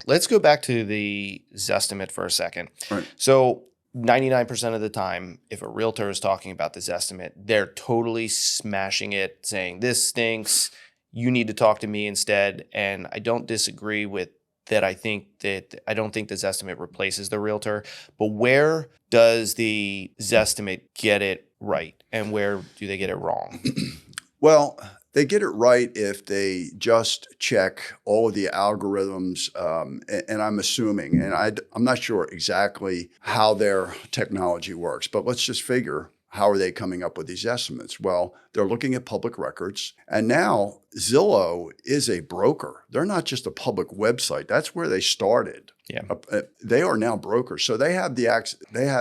Let's go back to the Zestimate for a second. Right. So 99% of the time, if a realtor is talking about this estimate, they're totally smashing it, saying this stinks. You need to talk to me instead. And I don't disagree with that. I don't think this estimate replaces the realtor. But where does the Zestimate get it right, and where do they get it wrong? Well, they get it right if they just check all of the algorithms, and I'm assuming, and I'm not sure exactly how their technology works, but let's just figure, how are they coming up with these estimates? Well, they're looking at public records, and now Zillow is a broker. They're not just a public website. That's where they started. Yeah. They are now brokers, so they have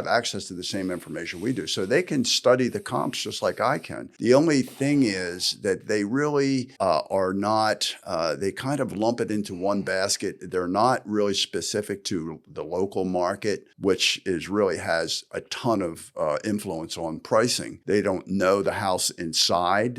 access to the same information we do. So they can study the comps just like I can. The only thing is that they really are not. They kind of lump it into one basket. They're not really specific to the local market, which really has a ton of influence on pricing. They don't know the house inside.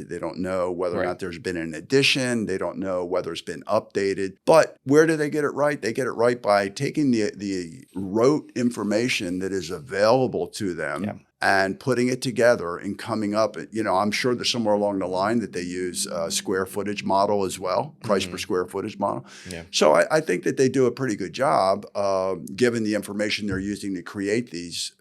They don't know whether or not there's been an addition. They don't know whether it's been updated. But where do they get it right? They get it right by taking the rote information that is available to them and putting it together and coming up. I'm sure there's somewhere along the line that they use a square footage model as well, price per square footage model. Yeah. So I think that they do a pretty good job given the information they're using to create these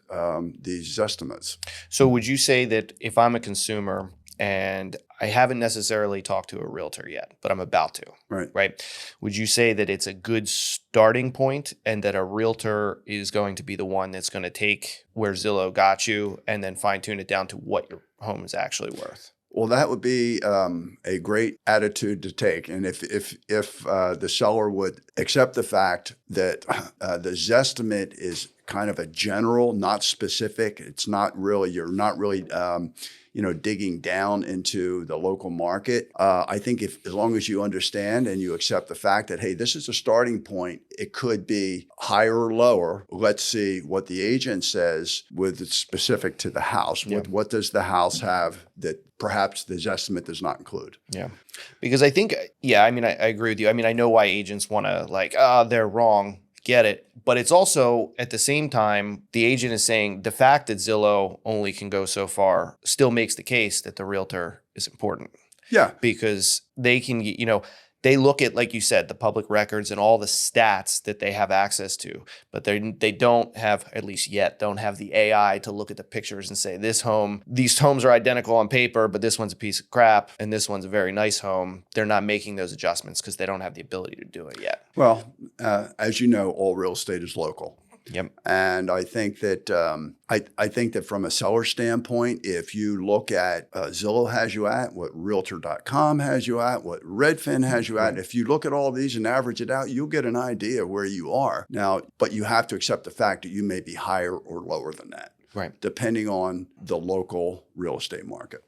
estimates. So would you say that if I'm a consumer and I haven't necessarily talked to a realtor yet, but I'm about to, right? Would you say that it's a good starting point and that a realtor is going to be the one that's going to take where Zillow got you and then fine tune it down to what your home is actually worth? Well, that would be a great attitude to take. And if the seller would accept the fact that the Zestimate is kind of a general, not specific, it's not really, you're not really digging down into the local market. I think as long as you understand and you accept the fact that, hey, this is a starting point, it could be higher or lower. Let's see what the agent says with specific to the house. Yeah. What does the house have that perhaps the Zestimate does not include? Yeah. Because I think, I agree with you. I know why agents want to they're wrong. Get it. But it's also at the same time, the agent is saying the fact that Zillow only can go so far still makes the case that the realtor is important. Yeah. Because they can, they look at, like you said, the public records and all the stats that they have access to, but they don't have, at least yet, don't have the AI to look at the pictures and say, these homes are identical on paper, but this one's a piece of crap and this one's a very nice home. They're not making those adjustments because they don't have the ability to do it yet. Well, as you know, all real estate is local. Yep. And I think that I think that from a seller standpoint, if you look at Zillow has you at, what Realtor.com has you at, what Redfin has you at, if you look at all these and average it out, you'll get an idea where you are. Now, but you have to accept the fact that you may be higher or lower than that, right, depending on the local real estate market.